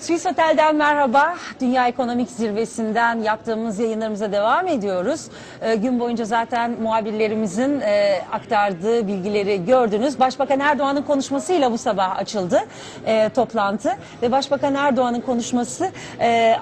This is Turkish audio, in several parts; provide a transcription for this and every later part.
Swiss Otel'den merhaba. Dünya Ekonomik Zirvesi'nden yaptığımız yayınlarımıza devam ediyoruz. Gün boyunca zaten muhabirlerimizin aktardığı bilgileri gördünüz. Başbakan Erdoğan'ın konuşmasıyla bu sabah açıldı toplantı. Ve Başbakan Erdoğan'ın konuşması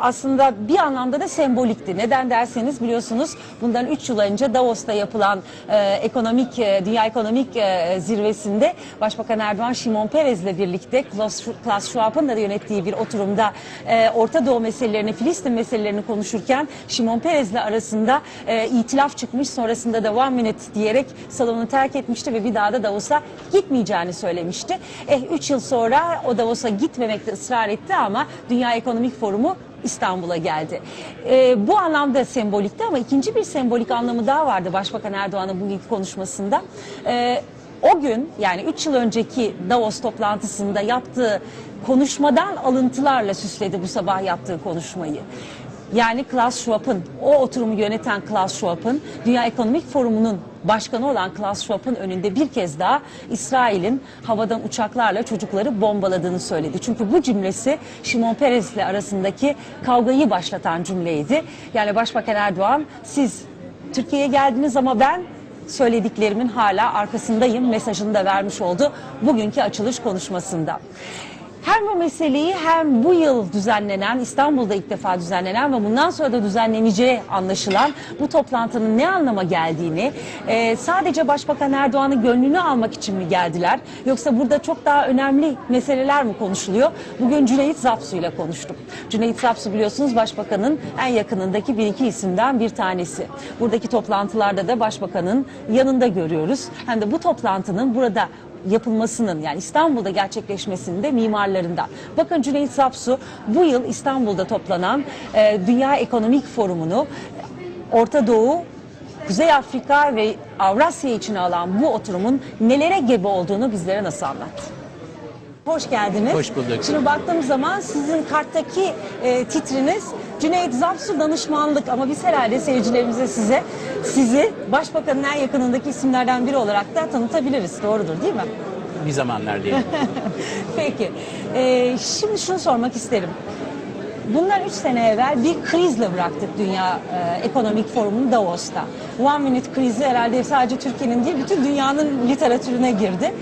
aslında bir anlamda da sembolikti. Neden derseniz biliyorsunuz bundan 3 yıl önce Davos'ta yapılan Dünya Ekonomik Zirvesi'nde Başbakan Erdoğan, Şimon Peres'le birlikte Klaus Schwab'ın da yönettiği bir oturumda Orta Doğu meselelerini, Filistin meselelerini konuşurken Şimon Peres'le arasında itilaf çıkmış. Sonrasında da one minute diyerek salonu terk etmişti ve bir daha da Davos'a gitmeyeceğini söylemişti. 3 yıl sonra o Davos'a gitmemekte ısrar etti ama Dünya Ekonomik Forumu İstanbul'a geldi. Bu anlamda sembolikti ama ikinci bir sembolik anlamı daha vardı Başbakan Erdoğan'ın bugünkü konuşmasında. O gün, yani 3 yıl önceki Davos toplantısında yaptığı konuşmadan alıntılarla süsledi bu sabah yaptığı konuşmayı. Yani Klaus Schwab'ın, o oturumu yöneten Klaus Schwab'ın, Dünya Ekonomik Forumu'nun başkanı olan Klaus Schwab'ın önünde bir kez daha İsrail'in havadan uçaklarla çocukları bombaladığını söyledi. Çünkü bu cümlesi Şimon Peres'le arasındaki kavgayı başlatan cümleydi. Yani Başbakan Erdoğan, siz Türkiye'ye geldiniz ama ben söylediklerimin hala arkasındayım mesajını da vermiş oldu bugünkü açılış konuşmasında. Hem bu meseleyi hem bu yıl düzenlenen, İstanbul'da ilk defa düzenlenen ve bundan sonra da düzenleneceği anlaşılan bu toplantının ne anlama geldiğini, sadece Başbakan Erdoğan'ın gönlünü almak için mi geldiler, yoksa burada çok daha önemli meseleler mi konuşuluyor? Bugün Cüneyt Zapsu ile konuştum. Cüneyt Zapsu biliyorsunuz Başbakan'ın en yakınındaki bir iki isimden bir tanesi. Buradaki toplantılarda da Başbakan'ın yanında görüyoruz. Hem de bu toplantının burada yapılmasının, yani İstanbul'da gerçekleşmesinin de mimarlarından. Bakın Cüneyt Zapsu bu yıl İstanbul'da toplanan Dünya Ekonomik Forumu'nu Orta Doğu, Kuzey Afrika ve Avrasya içine alan bu oturumun nelere gebe olduğunu bizlere nasıl anlattı? Hoş geldiniz. Hoş bulduk. Şimdi baktığımız zaman sizin karttaki titriniz Cüneyt Zapsu danışmanlık, ama biz herhalde seyircilerimize sizi Başbakanın en yakınındaki isimlerden biri olarak da tanıtabiliriz. Doğrudur değil mi? Bir zamanlar diyelim. Peki. Şimdi şunu sormak isterim. Bundan 3 sene evvel bir krizle bıraktık Dünya Ekonomik Forumu'nu Davos'ta. One Minute krizi herhalde sadece Türkiye'nin değil bütün dünyanın literatürüne girdi.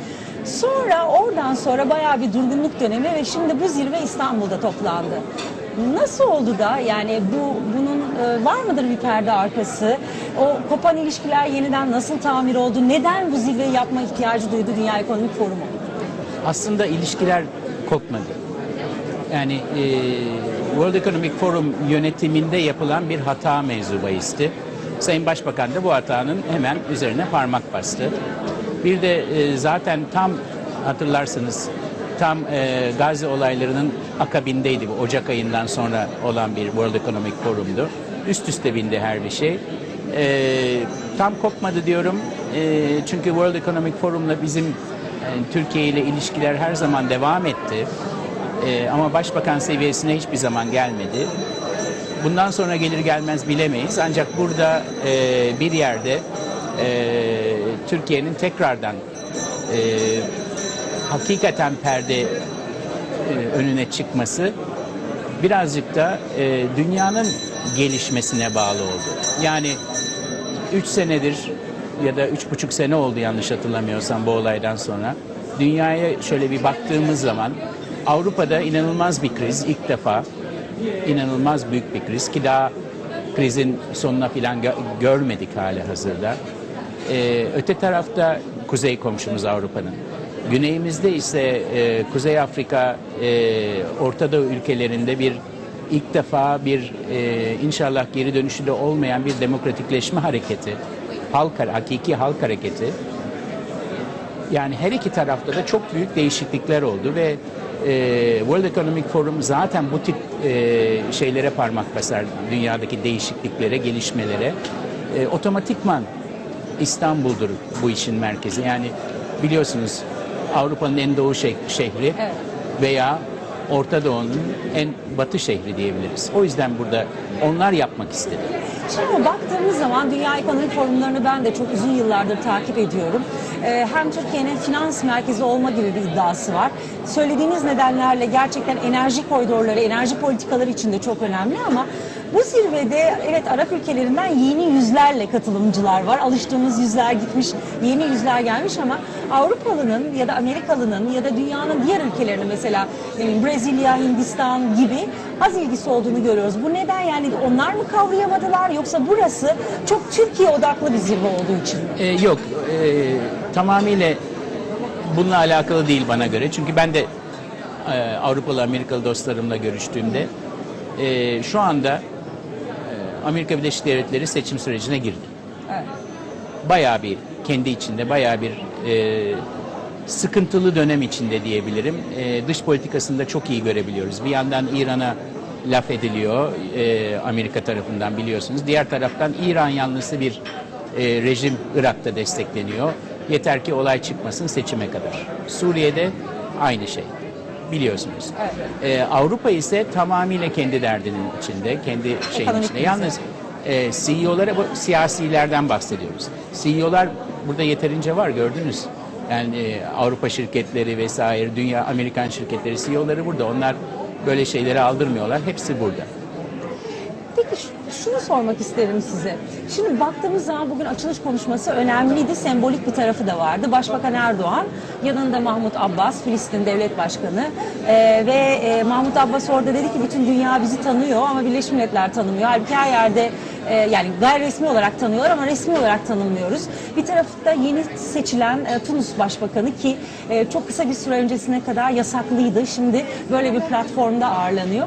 Sonra oradan sonra bayağı bir durgunluk dönemi ve şimdi bu zirve İstanbul'da toplandı. Nasıl oldu da, yani bunun var mıdır bir perde arkası? O kopan ilişkiler yeniden nasıl tamir oldu? Neden bu zirveyi yapma ihtiyacı duydu Dünya Ekonomik Forumu? Aslında ilişkiler kopmadı. Yani World Economic Forum yönetiminde yapılan bir hata mevzu bahisti. Sayın Başbakan da bu hatanın hemen üzerine parmak bastı. Bir de zaten tam hatırlarsınız tam Gazze olaylarının akabindeydi. Bu Ocak ayından sonra olan bir World Economic Forum'du. Üst üste bindi her bir şey. Tam kopmadı diyorum. Çünkü World Economic Forum'la bizim Türkiye ile ilişkiler her zaman devam etti. Ama başbakan seviyesine hiçbir zaman gelmedi. Bundan sonra gelir gelmez bilemeyiz. Ancak burada bir yerde Türkiye'nin tekrardan hakikaten perde önüne çıkması birazcık da dünyanın gelişmesine bağlı oldu. Yani 3 senedir ya da 3,5 sene oldu yanlış hatırlamıyorsam bu olaydan sonra. Dünyaya şöyle bir baktığımız zaman Avrupa'da inanılmaz bir kriz, ilk defa inanılmaz büyük bir kriz ki daha krizin sonuna falan görmedik hali hazırda. Öte tarafta kuzey komşumuz Avrupa'nın. Güneyimizde ise Kuzey Afrika, Orta Doğu ülkelerinde ilk defa inşallah geri dönüşü de olmayan bir demokratikleşme hareketi, hakiki halk hareketi. Yani her iki tarafta da çok büyük değişiklikler oldu ve World Economic Forum zaten bu tip şeylere parmak basar, dünyadaki değişikliklere, gelişmelere. Otomatikman İstanbul'dur bu işin merkezi. Yani biliyorsunuz Avrupa'nın en doğu şehri, evet, veya Orta Doğu'nun en batı şehri diyebiliriz. O yüzden burada onlar yapmak istedi. Şimdi baktığımız zaman Dünya Ekonomik Forumlarını ben de çok uzun yıllardır takip ediyorum. Hem Türkiye'nin finans merkezi olma gibi bir iddiası var. Söylediğiniz nedenlerle gerçekten enerji koridorları, enerji politikaları için de çok önemli ama bu zirvede evet Arap ülkelerinden yeni yüzlerle katılımcılar var. Alıştığımız yüzler gitmiş, yeni yüzler gelmiş ama Avrupalı'nın ya da Amerikalı'nın ya da dünyanın diğer ülkelerinin mesela Brezilya, Hindistan gibi az ilgisi olduğunu görüyoruz. Bu neden yani onlar mı kavrayamadılar yoksa burası çok Türkiye odaklı bir zirve olduğu için mi? Yok, tamamıyla bununla alakalı değil bana göre. Çünkü ben de Avrupalı, Amerikalı dostlarımla görüştüğümde şu anda Amerika Birleşik Devletleri seçim sürecine girdi. Evet. Bayağı bir kendi içinde bayağı bir sıkıntılı dönem içinde diyebilirim. Dış politikasını da çok iyi görebiliyoruz. Bir yandan İran'a laf ediliyor Amerika tarafından biliyorsunuz. Diğer taraftan İran yanlısı bir rejim Irak'ta destekleniyor. Yeter ki olay çıkmasın seçime kadar. Suriye'de aynı şey. Biliyorsunuz. Evet. Avrupa ise tamamıyla kendi derdinin içinde, kendi şeyin Ekonomik içinde. krizi. Yalnız CEO'lara, bu siyasilerden bahsediyoruz. CEO'lar burada yeterince var gördünüz. Yani Avrupa şirketleri vesaire, dünya Amerikan şirketleri CEO'ları burada. Onlar böyle şeyleri aldırmıyorlar. Hepsi burada. Peki şunu sormak isterim size. Şimdi baktığımız zaman bugün açılış konuşması önemliydi. Sembolik bir tarafı da vardı. Başbakan Erdoğan, yanında Mahmut Abbas, Filistin Devlet Başkanı ve Mahmut Abbas orada dedi ki bütün dünya bizi tanıyor ama Birleşmiş Milletler tanımıyor. Halbuki her yerde yani gayri resmi olarak tanıyorlar ama resmi olarak tanımıyoruz. Bir tarafta yeni seçilen Tunus Başbakanı ki çok kısa bir süre öncesine kadar yasaklıydı. Şimdi böyle bir platformda ağırlanıyor.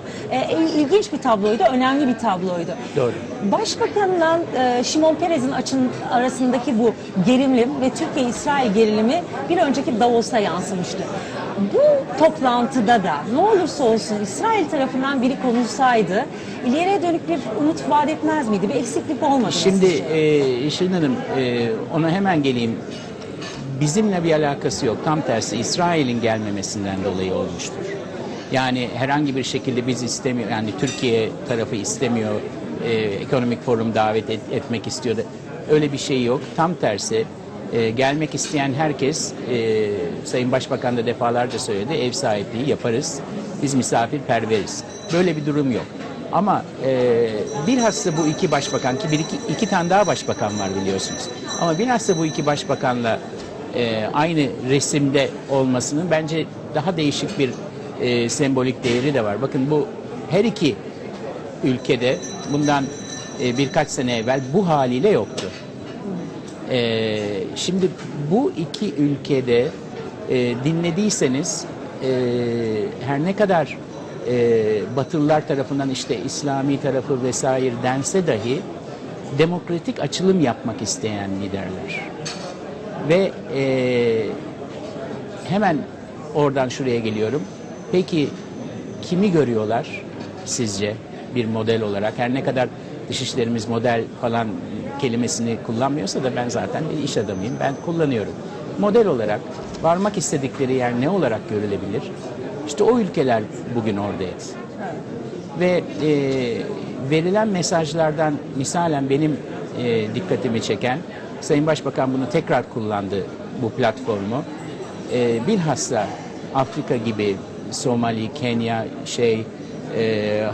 İlginç bir tabloydu, önemli bir tabloydu. Doğru. Başbakanla Şimon Peres'in arasındaki bu gerilim ve Türkiye-İsrail gerilimi bir önceki Davos'a yansımıştı. Bu toplantıda da ne olursa olsun İsrail tarafından biri konulsaydı ileriye dönük bir umut vaat etmez miydi? Bir eksiklik olmadı mı Şimdi sizce? Şirin Hanım ona hemen geleyim. Bizimle bir alakası yok. Tam tersi İsrail'in gelmemesinden dolayı olmuştur. Yani herhangi bir şekilde biz istemiyor, yani Türkiye tarafı istemiyor, ekonomik forum davet etmek istiyor. Öyle bir şey yok. Tam tersi gelmek isteyen herkes, Sayın Başbakan da defalarca söyledi, ev sahipliği yaparız. Biz misafirperveriz. Böyle bir durum yok. Ama bilhassa bu iki başbakan ki iki tane daha başbakan var biliyorsunuz. Ama bilhassa bu iki başbakanla aynı resimde olmasının bence daha değişik bir sembolik değeri de var. Bakın bu her iki ülkede bundan birkaç sene evvel bu haliyle yoktu. Şimdi bu iki ülkede dinlediyseniz her ne kadar Batılılar tarafından işte İslami tarafı vesaire dense dahi demokratik açılım yapmak isteyen liderler. Ve hemen oradan şuraya geliyorum. Peki kimi görüyorlar sizce bir model olarak? Her ne kadar dışişlerimiz model falan kelimesini kullanmıyorsa da ben zaten bir iş adamıyım. Ben kullanıyorum. Model olarak varmak istedikleri yer ne olarak görülebilir? İşte o ülkeler bugün oradayız. Evet. Ve verilen mesajlardan misalen benim dikkatimi çeken, Sayın Başbakan bunu tekrar kullandı bu platformu. Bilhassa Afrika gibi, Somali, Kenya,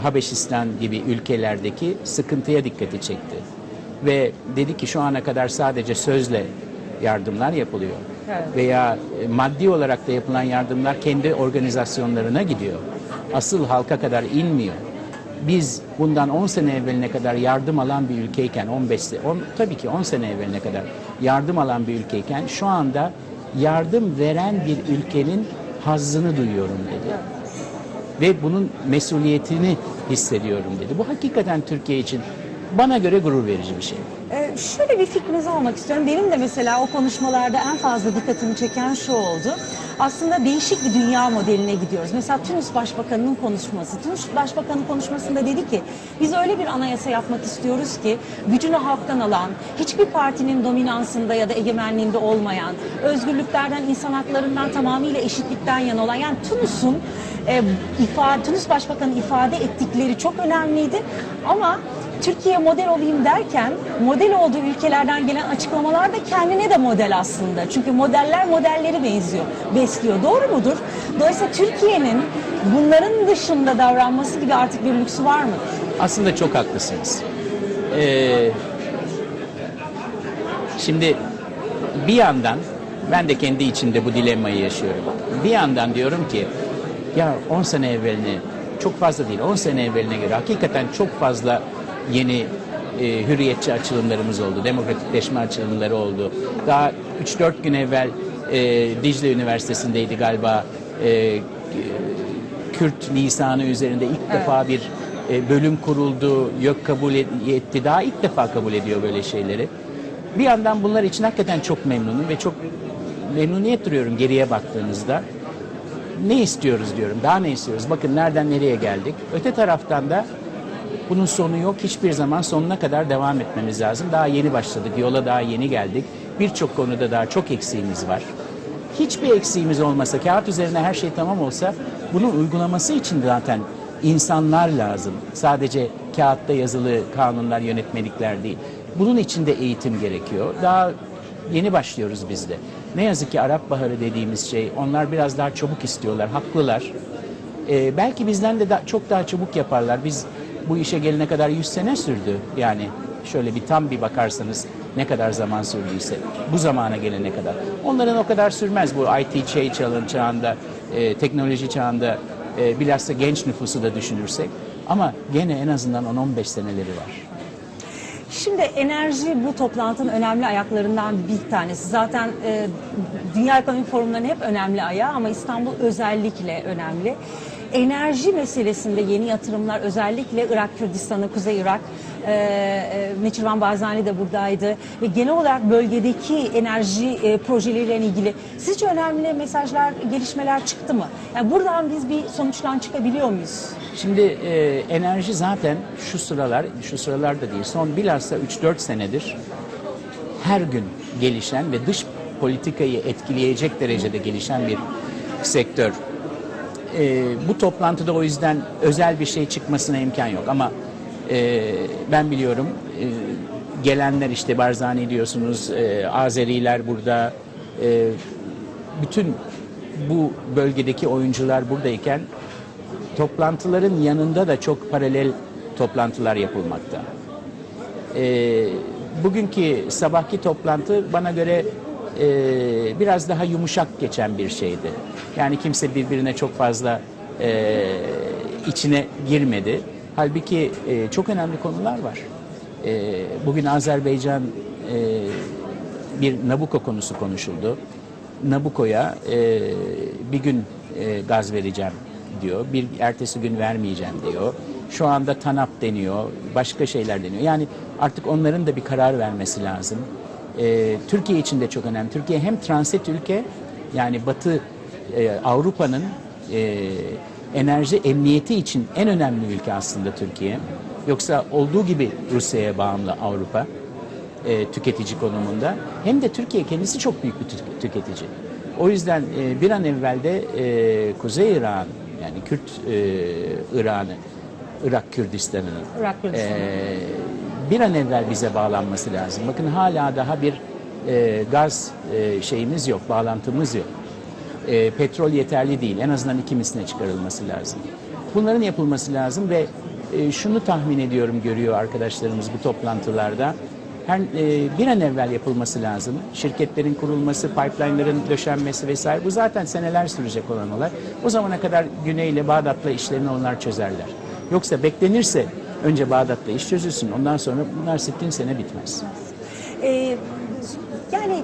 Habeşistan gibi ülkelerdeki sıkıntıya dikkati çekti. Ve dedi ki şu ana kadar sadece sözle yardımlar yapılıyor. Evet. Veya maddi olarak da yapılan yardımlar kendi organizasyonlarına gidiyor. Asıl halka kadar inmiyor. Biz bundan 10 sene evveline kadar yardım alan bir ülkeyken, tabii ki 10 sene evveline kadar yardım alan bir ülkeyken şu anda yardım veren bir ülkenin hazzını duyuyorum dedi. Ve bunun mesuliyetini hissediyorum dedi. Bu hakikaten Türkiye için bana göre gurur verici bir şey. Şöyle bir fikrinizi almak istiyorum. Benim de mesela o konuşmalarda en fazla dikkatimi çeken şu oldu. aslında değişik bir dünya modeline gidiyoruz. Mesela Tunus Başbakanı'nın konuşması. Tunus Başbakanı konuşmasında dedi ki biz öyle bir anayasa yapmak istiyoruz ki gücünü halktan alan, hiçbir partinin dominansında ya da egemenliğinde olmayan, özgürlüklerden, insan haklarından tamamıyla eşitlikten yana olan, yani Tunus'un Tunus Başbakanı ifade ettikleri çok önemliydi ama Türkiye model olayım derken model olduğu ülkelerden gelen açıklamalar da kendine de model aslında. Çünkü modeller modelleri besliyor. Doğru mudur? Dolayısıyla Türkiye'nin bunların dışında davranması gibi artık bir lüksü var mı? Aslında çok haklısınız. Şimdi bir yandan ben de kendi içimde bu dilemmayı yaşıyorum. Bir yandan diyorum ki ya 10 sene evveline, çok fazla değil, 10 sene evveline göre hakikaten çok fazla yeni hürriyetçi açılımlarımız oldu, demokratikleşme açılımları oldu. Daha 3-4 gün evvel Dicle Üniversitesi'ndeydi galiba, Kürt lisanı üzerinde ilk defa bir bölüm kuruldu, YÖK kabul etti, daha ilk defa kabul ediyor böyle şeyleri. Bir yandan bunlar için hakikaten çok memnunum ve çok memnuniyet duyuyorum geriye baktığımızda. Ne istiyoruz diyorum, daha ne istiyoruz? Bakın nereden nereye geldik. Öte taraftan da bunun sonu yok. Hiçbir zaman sonuna kadar devam etmemiz lazım. Daha yeni başladık, yola daha yeni geldik. Birçok konuda daha çok eksiğimiz var. Hiçbir eksiğimiz olmasa, kağıt üzerine her şey tamam olsa, bunun uygulaması için zaten insanlar lazım. Sadece kağıtta yazılı kanunlar, yönetmelikler değil. Bunun için de eğitim gerekiyor. Daha yeni başlıyoruz biz de. Ne yazık ki Arap Baharı dediğimiz şey, onlar biraz daha çabuk istiyorlar, haklılar. Belki bizden de çok daha çabuk yaparlar. Biz bu işe gelene kadar 100 sene sürdü. Yani şöyle tam bir bakarsanız ne kadar zaman sürdüyse bu zamana gelene kadar. Onların o kadar sürmez bu IT çağında, teknoloji çağında, bilhassa genç nüfusu da düşünürsek. Ama gene en azından 10-15 seneleri var. Şimdi enerji bu toplantının önemli ayaklarından bir tanesi. Zaten Dünya Ekonomik Forumlarının hep önemli ayağı ama İstanbul özellikle önemli. Enerji meselesinde yeni yatırımlar, özellikle Irak Kürdistan'ı, Kuzey Irak, Neçirvan Barzani de buradaydı ve genel olarak bölgedeki enerji projeleriyle ilgili sizce önemli mesajlar, gelişmeler çıktı mı? Yani buradan biz bir sonuçtan çıkabiliyor muyuz? Şimdi enerji zaten şu sıralar da değil, son bilhassa 3-4 senedir her gün gelişen ve dış politikayı etkileyecek derecede gelişen bir sektör. Bu toplantıda o yüzden özel bir şey çıkmasına imkan yok ama ben biliyorum gelenler işte Barzani diyorsunuz, Azeriler burada, bütün bu bölgedeki oyuncular buradayken toplantıların yanında da çok paralel toplantılar yapılmakta. Bugünkü sabahki toplantı bana göre biraz daha yumuşak geçen bir şeydi. Yani kimse birbirine çok fazla içine girmedi. Halbuki çok önemli konular var. Bugün Azerbaycan bir Nabucco konusu konuşuldu. Nabucco'ya bir gün gaz vereceğim diyor. Bir ertesi gün vermeyeceğim diyor. Şu anda TANAP deniyor. Başka şeyler deniyor. Yani artık onların da bir karar vermesi lazım. Türkiye için de çok önemli. Türkiye hem transit ülke, yani Batı Avrupa'nın enerji emniyeti için en önemli ülke aslında Türkiye. Yoksa olduğu gibi Rusya'ya bağımlı Avrupa tüketici konumunda. Hem de Türkiye kendisi çok büyük bir tüketici. O yüzden bir an evvel de Kuzey İran, yani Kürt İran'ı, Irak Kürdistan'ının bir an evvel bize bağlanması lazım. Bakın hala daha bir gaz şeyimiz yok, bağlantımız yok. Petrol yeterli değil. En azından iki misline çıkarılması lazım. Bunların yapılması lazım ve şunu tahmin ediyorum, görüyor arkadaşlarımız bu toplantılarda. Bir an evvel yapılması lazım. Şirketlerin kurulması, pipeline'ların döşenmesi vesaire. Bu zaten seneler sürecek olan olay. O zamana kadar Güney ile Bağdat'la işlerini onlar çözerler. Yoksa beklenirse önce Bağdat'la iş çözülsün. Ondan sonra bunlar 60 sene bitmez. Yani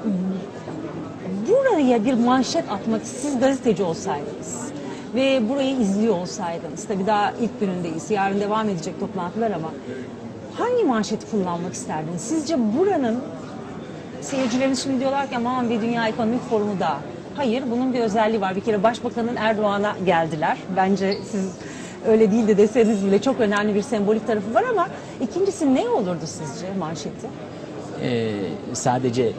buraya bir manşet atmak, siz gazeteci olsaydınız ve burayı izliyor olsaydınız, tabii daha ilk günündeyiz, yarın devam edecek toplantılar ama hangi manşeti kullanmak isterdiniz? Sizce buranın, seyircilerimiz şimdi diyorlar ki aman bir Dünya Ekonomik Forumu da Hayır, bunun bir özelliği var. Bir kere Başbakanın Erdoğan'a geldiler. Bence siz öyle değil de deseniz bile çok önemli bir sembolik tarafı var ama ikincisi ne olurdu sizce manşeti? Sadece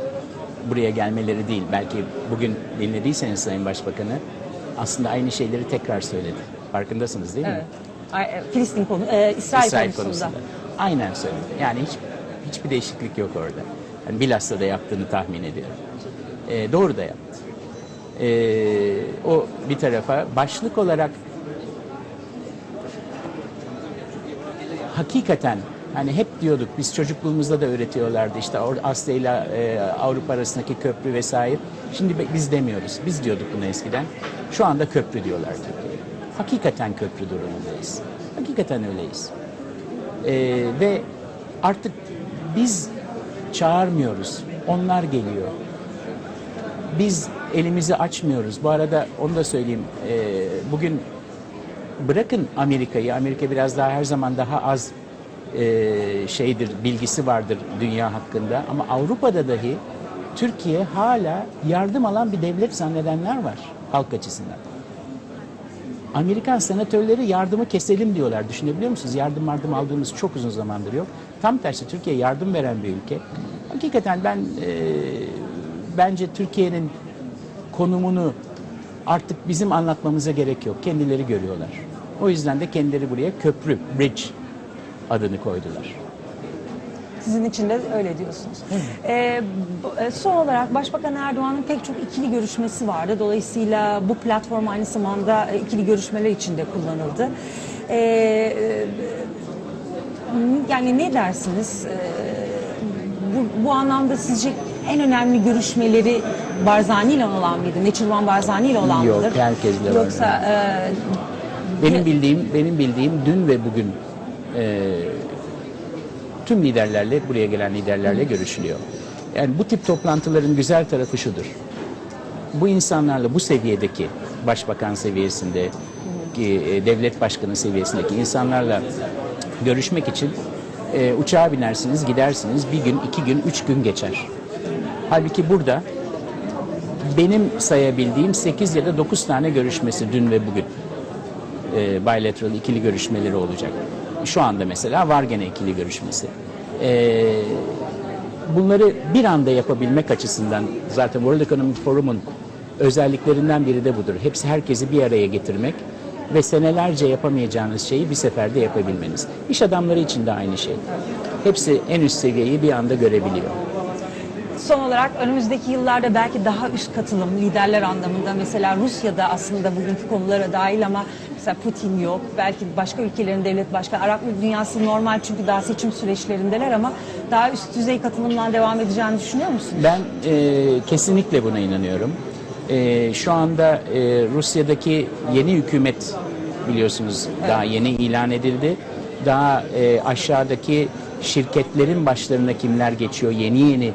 buraya gelmeleri değil, belki bugün dinlediyseniz Sayın Başbakanı aslında aynı şeyleri tekrar söyledi. Farkındasınız değil mi? Evet. Filistin konu, İsrail konusunda. Aynen söyledi. Yani hiçbir değişiklik yok orada. Yani bilhassa da yaptığını tahmin ediyorum. Doğru da yaptı. O bir tarafa başlık olarak hakikaten hani hep diyorduk, biz çocukluğumuzda da öğretiyorlardı işte Asya ile Avrupa arasındaki köprü vesaire. Şimdi biz demiyoruz. Biz diyorduk bunu eskiden. Şu anda köprü diyorlar Türkiye'ye. Hakikaten köprü durumundayız. Hakikaten öyleyiz. Ve artık biz çağırmıyoruz. Onlar geliyor. Biz elimizi açmıyoruz. Bu arada onu da söyleyeyim. Bugün bırakın Amerika'yı. Amerika biraz daha her zaman daha az bilgisi vardır dünya hakkında. Ama Avrupa'da dahi Türkiye hala yardım alan bir devlet zannedenler var halk açısından. Amerikan senatörleri yardımı keselim diyorlar. Düşünebiliyor musunuz? Yardım aldığımız çok uzun zamandır yok. Tam tersi Türkiye yardım veren bir ülke. Hakikaten bence Türkiye'nin konumunu artık bizim anlatmamıza gerek yok. Kendileri görüyorlar. O yüzden de kendileri buraya köprü, bridge adını koydular. Sizin için de öyle diyorsunuz. Son olarak Başbakan Erdoğan'ın pek çok ikili görüşmesi vardı. Dolayısıyla bu platform aynı zamanda ikili görüşmeler için de kullanıldı. Yani ne dersiniz? Bu anlamda sizce en önemli görüşmeleri Barzani ile olan mıydı? Neçirvan Barzani ile olan mıdır? Yok, herkesle var. Yoksa benim bildiğim dün ve bugün tüm liderlerle, buraya gelen liderlerle görüşülüyor. Yani bu tip toplantıların güzel tarafı şudur. Bu insanlarla bu seviyedeki başbakan seviyesinde, devlet başkanı seviyesindeki insanlarla görüşmek için uçağa binersiniz, gidersiniz. Bir gün, 2 gün, 3 gün geçer. Halbuki burada benim sayabildiğim 8 ya da 9 tane görüşmesi dün ve bugün. Bilateral ikili görüşmeleri olacak. Şu anda mesela var gene ikili görüşmesi. Bunları bir anda yapabilmek açısından zaten World Economic Forum'un özelliklerinden biri de budur. Herkesi bir araya getirmek ve senelerce yapamayacağınız şeyi bir seferde yapabilmeniz. İş adamları için de aynı şey. Hepsi en üst seviyeyi bir anda görebiliyor. Son olarak önümüzdeki yıllarda belki daha üst katılım liderler anlamında mesela Rusya'da aslında bugünkü konulara dahil ama mesela Putin yok. Belki başka ülkelerin devlet başkanı. Arap dünyası normal çünkü daha seçim süreçlerindeler ama daha üst düzey katılımdan devam edeceğini düşünüyor musunuz? Ben kesinlikle buna inanıyorum. Şu anda Rusya'daki yeni hükümet biliyorsunuz daha yeni ilan edildi. Daha aşağıdaki şirketlerin başlarına kimler geçiyor yeni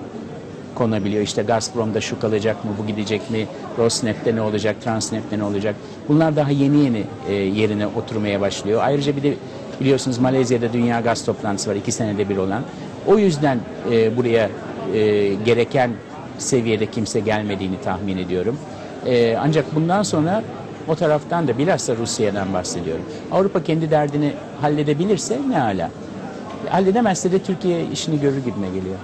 konabiliyor. İşte Gazprom'da şu kalacak mı, bu gidecek mi, Rosneft'te ne olacak, Transneft'te ne olacak. Bunlar daha yeni yerine oturmaya başlıyor. Ayrıca bir de biliyorsunuz Malezya'da Dünya Gaz Toplantısı var 2 senede bir olan. O yüzden buraya gereken seviyede kimse gelmediğini tahmin ediyorum. Ancak bundan sonra o taraftan da bilhassa Rusya'dan bahsediyorum. Avrupa kendi derdini halledebilirse ne âlâ. Halledemezse de Türkiye işini görür gibime geliyor.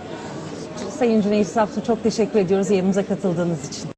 Sayın Cüneyt Safsu çok teşekkür ediyoruz yayınımıza katıldığınız için.